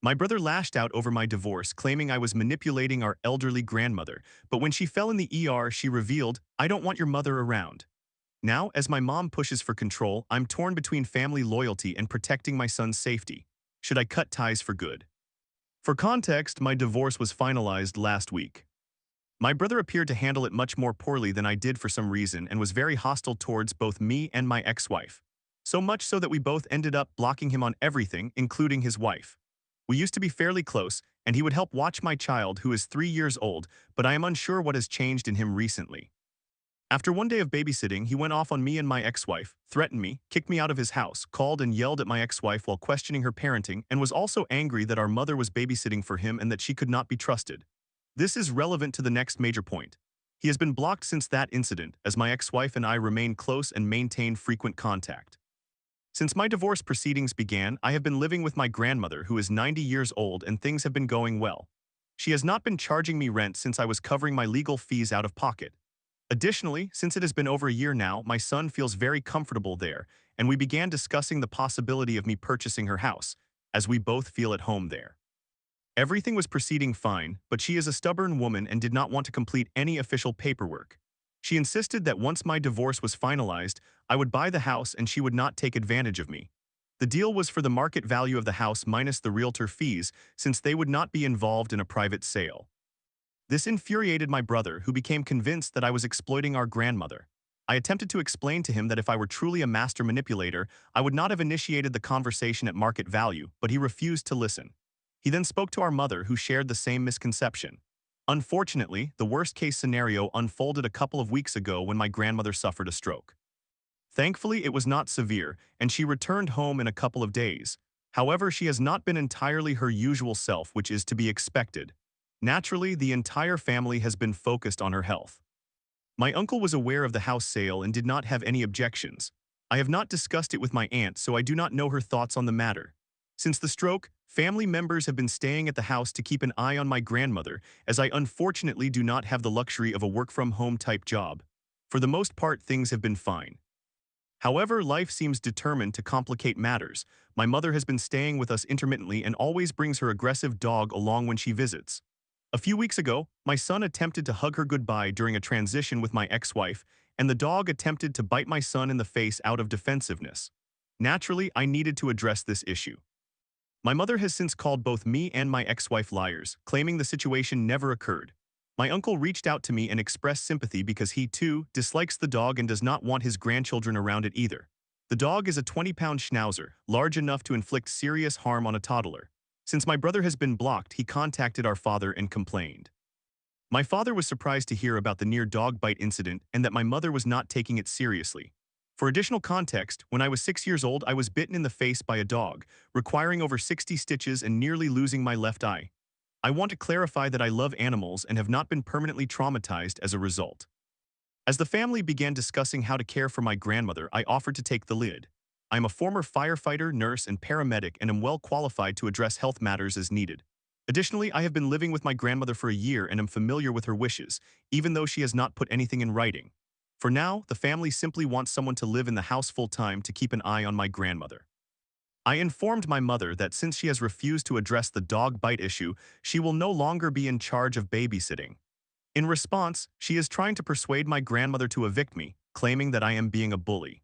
My brother lashed out over my divorce, claiming I was manipulating our elderly grandmother, but when she fell in the ER, she revealed, "I don't want your mother around." Now, as my mom pushes for control, I'm torn between family loyalty and protecting my son's safety. Should I cut ties for good? For context, my divorce was finalized last week. My brother appeared to handle it much more poorly than I did for some reason and was very hostile towards both me and my ex-wife. So much so that we both ended up blocking him on everything, including his wife. We used to be fairly close, and he would help watch my child, who is 3 years old, but I am unsure what has changed in him recently. After one day of babysitting, he went off on me and my ex-wife, threatened me, kicked me out of his house, called and yelled at my ex-wife while questioning her parenting, and was also angry that our mother was babysitting for him and that she could not be trusted. This is relevant to the next major point. He has been blocked since that incident, as my ex-wife and I remain close and maintain frequent contact. Since my divorce proceedings began, I have been living with my grandmother, who is 90 years old, and things have been going well. She has not been charging me rent since I was covering my legal fees out of pocket. Additionally, since it has been over a year now, my son feels very comfortable there, and we began discussing the possibility of me purchasing her house, as we both feel at home there. Everything was proceeding fine, but she is a stubborn woman and did not want to complete any official paperwork. She insisted that once my divorce was finalized, I would buy the house and she would not take advantage of me. The deal was for the market value of the house minus the realtor fees, since they would not be involved in a private sale. This infuriated my brother, who became convinced that I was exploiting our grandmother. I attempted to explain to him that if I were truly a master manipulator, I would not have initiated the conversation at market value, but he refused to listen. He then spoke to our mother, who shared the same misconception. Unfortunately, the worst-case scenario unfolded a couple of weeks ago when my grandmother suffered a stroke. Thankfully, it was not severe, and she returned home in a couple of days. However, she has not been entirely her usual self, which is to be expected. Naturally, the entire family has been focused on her health. My uncle was aware of the house sale and did not have any objections. I have not discussed it with my aunt, so I do not know her thoughts on the matter. Since the stroke, family members have been staying at the house to keep an eye on my grandmother, as I unfortunately do not have the luxury of a work-from-home type job. For the most part, things have been fine. However, life seems determined to complicate matters. My mother has been staying with us intermittently and always brings her aggressive dog along when she visits. A few weeks ago, my son attempted to hug her goodbye during a transition with my ex-wife, and the dog attempted to bite my son in the face out of defensiveness. Naturally, I needed to address this issue. My mother has since called both me and my ex-wife liars, claiming the situation never occurred. My uncle reached out to me and expressed sympathy because he, too, dislikes the dog and does not want his grandchildren around it either. The dog is a 20-pound schnauzer, large enough to inflict serious harm on a toddler. Since my brother has been blocked, he contacted our father and complained. My father was surprised to hear about the near dog bite incident and that my mother was not taking it seriously. For additional context, when I was 6 years old, I was bitten in the face by a dog, requiring over 60 stitches and nearly losing my left eye. I want to clarify that I love animals and have not been permanently traumatized as a result. As the family began discussing how to care for my grandmother, I offered to take the lead. I am a former firefighter, nurse, and paramedic and am well qualified to address health matters as needed. Additionally, I have been living with my grandmother for a year and am familiar with her wishes, even though she has not put anything in writing. For now, the family simply wants someone to live in the house full-time to keep an eye on my grandmother. I informed my mother that since she has refused to address the dog bite issue, she will no longer be in charge of babysitting. In response, she is trying to persuade my grandmother to evict me, claiming that I am being a bully.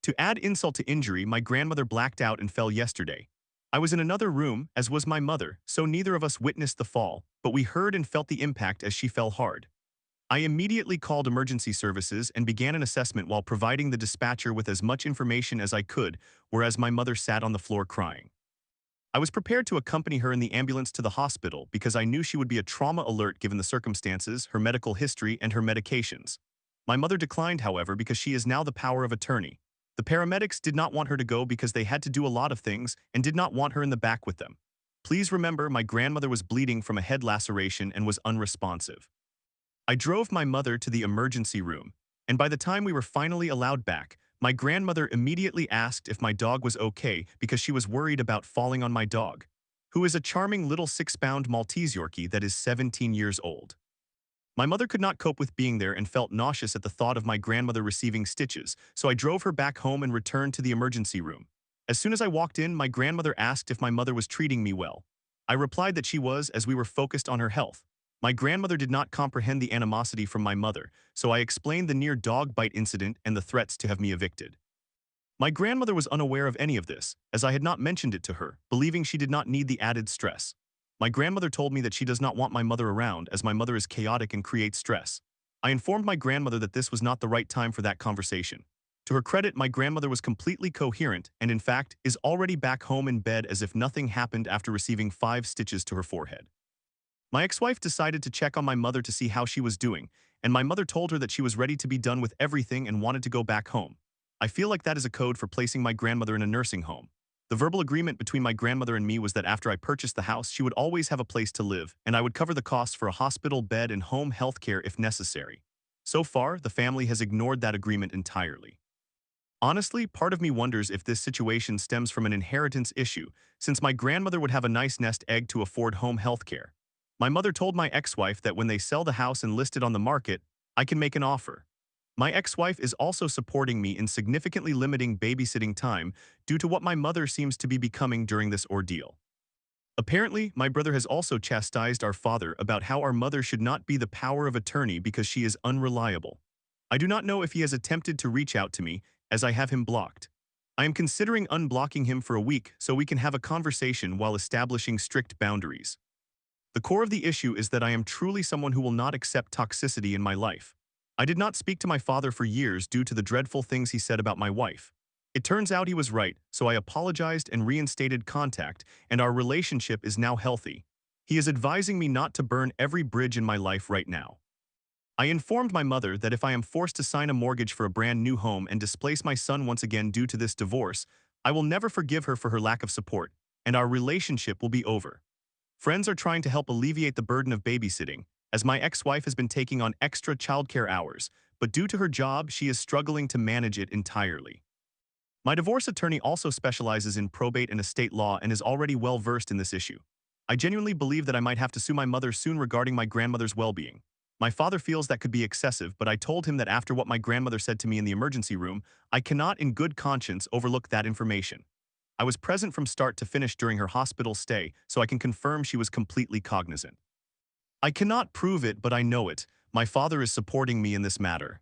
To add insult to injury, my grandmother blacked out and fell yesterday. I was in another room, as was my mother, so neither of us witnessed the fall, but we heard and felt the impact as she fell hard. I immediately called emergency services and began an assessment while providing the dispatcher with as much information as I could, whereas my mother sat on the floor crying. I was prepared to accompany her in the ambulance to the hospital because I knew she would be a trauma alert given the circumstances, her medical history, and her medications. My mother declined, however, because she is now the power of attorney. The paramedics did not want her to go because they had to do a lot of things and did not want her in the back with them. Please remember, my grandmother was bleeding from a head laceration and was unresponsive. I drove my mother to the emergency room, and by the time we were finally allowed back, my grandmother immediately asked if my dog was okay because she was worried about falling on my dog, who is a charming little 6-pound Maltese Yorkie that is 17 years old. My mother could not cope with being there and felt nauseous at the thought of my grandmother receiving stitches, so I drove her back home and returned to the emergency room. As soon as I walked in, my grandmother asked if my mother was treating me well. I replied that she was, as we were focused on her health. My grandmother did not comprehend the animosity from my mother, so I explained the near dog bite incident and the threats to have me evicted. My grandmother was unaware of any of this, as I had not mentioned it to her, believing she did not need the added stress. My grandmother told me that she does not want my mother around, as my mother is chaotic and creates stress. I informed my grandmother that this was not the right time for that conversation. To her credit, my grandmother was completely coherent and, in fact, is already back home in bed as if nothing happened after receiving 5 stitches to her forehead. My ex-wife decided to check on my mother to see how she was doing, and my mother told her that she was ready to be done with everything and wanted to go back home. I feel like that is a code for placing my grandmother in a nursing home. The verbal agreement between my grandmother and me was that after I purchased the house, she would always have a place to live, and I would cover the costs for a hospital bed and home health care if necessary. So far, the family has ignored that agreement entirely. Honestly, part of me wonders if this situation stems from an inheritance issue, since my grandmother would have a nice nest egg to afford home health care. My mother told my ex-wife that when they sell the house and list it on the market, I can make an offer. My ex-wife is also supporting me in significantly limiting babysitting time due to what my mother seems to be becoming during this ordeal. Apparently, my brother has also chastised our father about how our mother should not be the power of attorney because she is unreliable. I do not know if he has attempted to reach out to me, as I have him blocked. I am considering unblocking him for a week so we can have a conversation while establishing strict boundaries. The core of the issue is that I am truly someone who will not accept toxicity in my life. I did not speak to my father for years due to the dreadful things he said about my wife. It turns out he was right, so I apologized and reinstated contact, and our relationship is now healthy. He is advising me not to burn every bridge in my life right now. I informed my mother that if I am forced to sign a mortgage for a brand new home and displace my son once again due to this divorce, I will never forgive her for her lack of support, and our relationship will be over. Friends are trying to help alleviate the burden of babysitting, as my ex-wife has been taking on extra childcare hours, but due to her job, she is struggling to manage it entirely. My divorce attorney also specializes in probate and estate law and is already well-versed in this issue. I genuinely believe that I might have to sue my mother soon regarding my grandmother's well-being. My father feels that could be excessive, but I told him that after what my grandmother said to me in the emergency room, I cannot in good conscience overlook that information. I was present from start to finish during her hospital stay, so I can confirm she was completely cognizant. I cannot prove it, but I know it. My father is supporting me in this matter.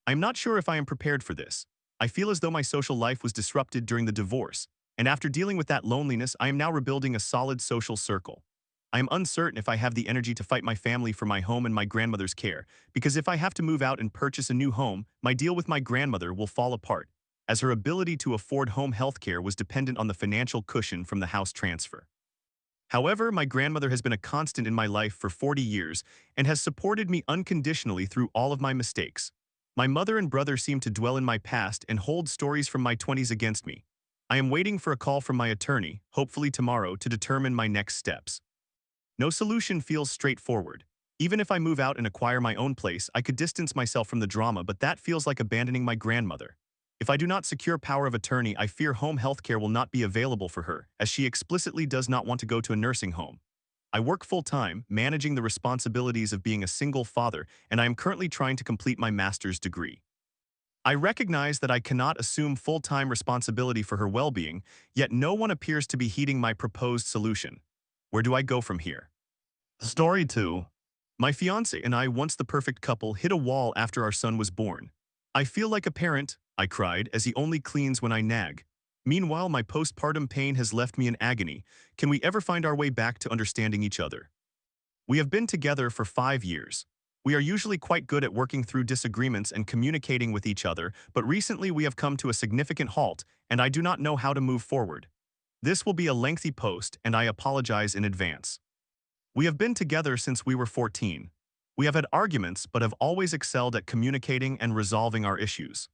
I am not sure if I am prepared for this. I feel as though my social life was disrupted during the divorce, and after dealing with that loneliness, I am now rebuilding a solid social circle. I am uncertain if I have the energy to fight my family for my home and my grandmother's care, because if I have to move out and purchase a new home, my deal with my grandmother will fall apart, as her ability to afford home health care was dependent on the financial cushion from the house transfer. However, my grandmother has been a constant in my life for 40 years and has supported me unconditionally through all of my mistakes. My mother and brother seem to dwell in my past and hold stories from my 20s against me. I am waiting for a call from my attorney, hopefully tomorrow, to determine my next steps. No solution feels straightforward. Even if I move out and acquire my own place, I could distance myself from the drama, but that feels like abandoning my grandmother. If I do not secure power of attorney, I fear home health care will not be available for her, as she explicitly does not want to go to a nursing home. I work full-time, managing the responsibilities of being a single father, and I am currently trying to complete my master's degree. I recognize that I cannot assume full-time responsibility for her well-being, yet no one appears to be heeding my proposed solution. Where do I go from here? Story 2. My fiancé and I, once the perfect couple, hit a wall after our son was born. I feel like a parent, I cried, as he only cleans when I nag. Meanwhile, my postpartum pain has left me in agony. Can we ever find our way back to understanding each other? We have been together for 5 years. We are usually quite good at working through disagreements and communicating with each other, but recently we have come to a significant halt, and I do not know how to move forward. This will be a lengthy post, and I apologize in advance. We have been together since we were 14. We have had arguments, but have always excelled at communicating and resolving our issues.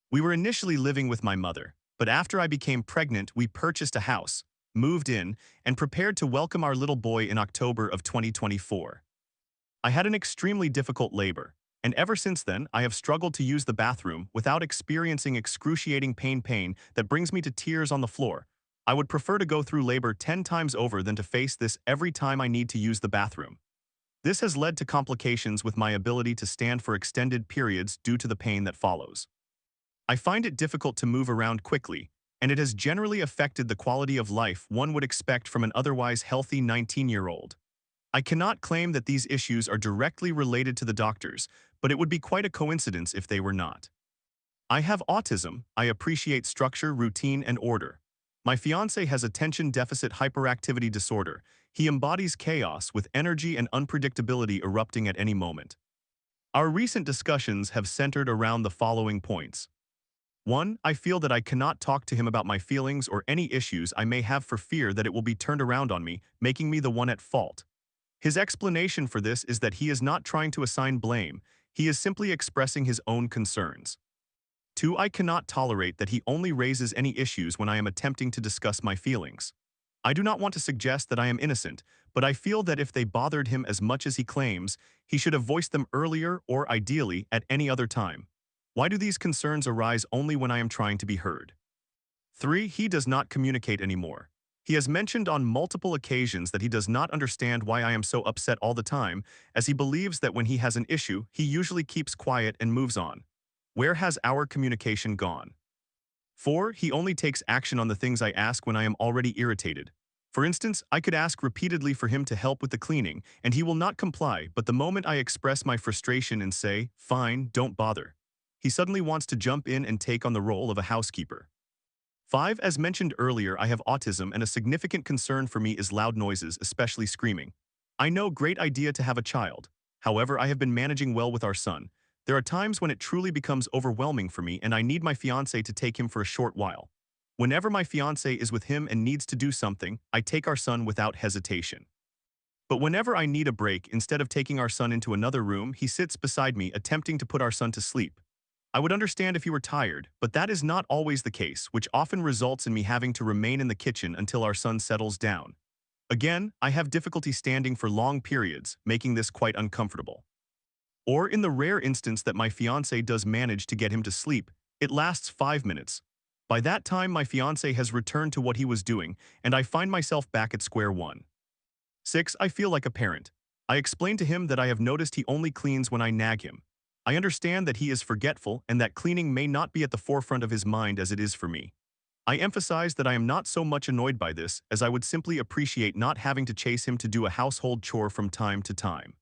We were initially living with my mother, but after I became pregnant, we purchased a house, moved in, and prepared to welcome our little boy in October of 2024. I had an extremely difficult labor, and ever since then, I have struggled to use the bathroom without experiencing excruciating pain that brings me to tears on the floor. I would prefer to go through labor 10 times over than to face this every time I need to use the bathroom. This has led to complications with my ability to stand for extended periods due to the pain that follows. I find it difficult to move around quickly, and it has generally affected the quality of life one would expect from an otherwise healthy 19-year-old. I cannot claim that these issues are directly related to the doctors, but it would be quite a coincidence if they were not. I have autism. I appreciate structure, routine, and order. My fiancé has attention deficit hyperactivity disorder. He embodies chaos with energy and unpredictability erupting at any moment. Our recent discussions have centered around the following points. 1. I feel that I cannot talk to him about my feelings or any issues I may have for fear that it will be turned around on me, making me the one at fault. His explanation for this is that he is not trying to assign blame, he is simply expressing his own concerns. 2. I cannot tolerate that he only raises any issues when I am attempting to discuss my feelings. I do not want to suggest that I am innocent, but I feel that if they bothered him as much as he claims, he should have voiced them earlier or, ideally, at any other time. Why do these concerns arise only when I am trying to be heard? 3. He does not communicate anymore. He has mentioned on multiple occasions that he does not understand why I am so upset all the time, as he believes that when he has an issue, he usually keeps quiet and moves on. Where has our communication gone? 4. He only takes action on the things I ask when I am already irritated. For instance, I could ask repeatedly for him to help with the cleaning, and he will not comply, but the moment I express my frustration and say, "Fine, don't bother," he suddenly wants to jump in and take on the role of a housekeeper. 5. As mentioned earlier, I have autism, and a significant concern for me is loud noises, especially screaming. I know, great idea to have a child. However, I have been managing well with our son. There are times when it truly becomes overwhelming for me and I need my fiancé to take him for a short while. Whenever my fiancé is with him and needs to do something, I take our son without hesitation. But whenever I need a break, instead of taking our son into another room, he sits beside me attempting to put our son to sleep. I would understand if he were tired, but that is not always the case, which often results in me having to remain in the kitchen until our son settles down. Again, I have difficulty standing for long periods, making this quite uncomfortable. Or in the rare instance that my fiancé does manage to get him to sleep, it lasts 5 minutes. By that time, my fiancé has returned to what he was doing, and I find myself back at square one. 6. I feel like a parent. I explain to him that I have noticed he only cleans when I nag him. I understand that he is forgetful and that cleaning may not be at the forefront of his mind as it is for me. I emphasize that I am not so much annoyed by this as I would simply appreciate not having to chase him to do a household chore from time to time.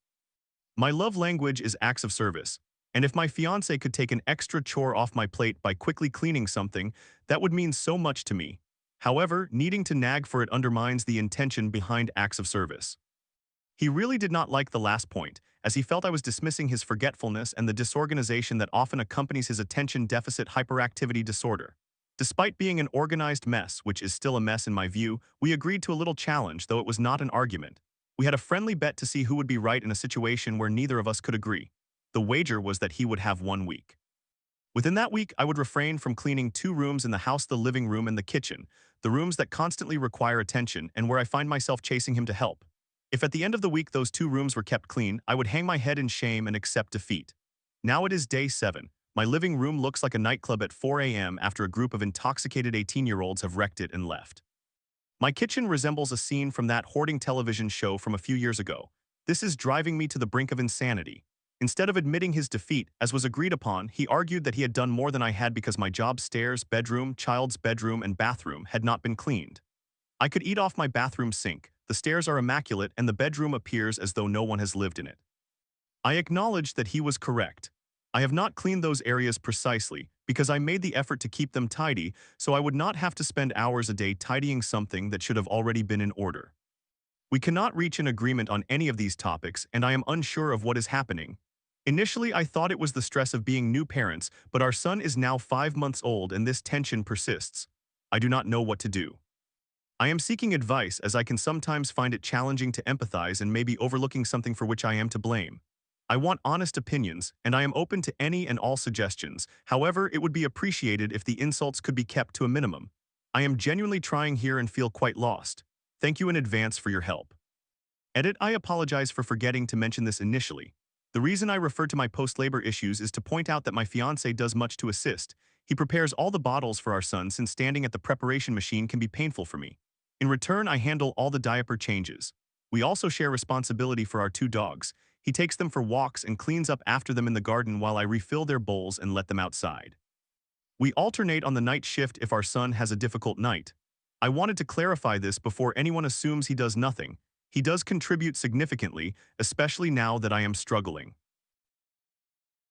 My love language is acts of service, and if my fiancé could take an extra chore off my plate by quickly cleaning something, that would mean so much to me. However, needing to nag for it undermines the intention behind acts of service. He really did not like the last point, as he felt I was dismissing his forgetfulness and the disorganization that often accompanies his attention deficit hyperactivity disorder. Despite being an organized mess, which is still a mess in my view, we agreed to a little challenge, though it was not an argument. We had a friendly bet to see who would be right in a situation where neither of us could agree. The wager was that he would have 1 week. Within that week, I would refrain from cleaning 2 rooms in the house: the living room and the kitchen, the rooms that constantly require attention and where I find myself chasing him to help. If at the end of the week those 2 rooms were kept clean, I would hang my head in shame and accept defeat. Now it is day 7. My living room looks like a nightclub at 4 a.m. after a group of intoxicated 18-year-olds have wrecked it and left. My kitchen resembles a scene from that hoarding television show from a few years ago. This is driving me to the brink of insanity. Instead of admitting his defeat, as was agreed upon, he argued that he had done more than I had because my job stairs, bedroom, child's bedroom, and bathroom had not been cleaned. I could eat off my bathroom sink. The stairs are immaculate and the bedroom appears as though no one has lived in it. I acknowledged that he was correct. I have not cleaned those areas precisely because I made the effort to keep them tidy so I would not have to spend hours a day tidying something that should have already been in order. We cannot reach an agreement on any of these topics and I am unsure of what is happening. Initially, I thought it was the stress of being new parents, but our son is now 5 months old and this tension persists. I do not know what to do. I am seeking advice as I can sometimes find it challenging to empathize and maybe overlooking something for which I am to blame. I want honest opinions, and I am open to any and all suggestions. However, it would be appreciated if the insults could be kept to a minimum. I am genuinely trying here and feel quite lost. Thank you in advance for your help. Edit: I apologize for forgetting to mention this initially. The reason I referred to my post-labor issues is to point out that my fiancé does much to assist. He prepares all the bottles for our son since standing at the preparation machine can be painful for me. In return, I handle all the diaper changes. We also share responsibility for our 2 dogs. He takes them for walks and cleans up after them in the garden while I refill their bowls and let them outside. We alternate on the night shift if our son has a difficult night. I wanted to clarify this before anyone assumes he does nothing. He does contribute significantly, especially now that I am struggling.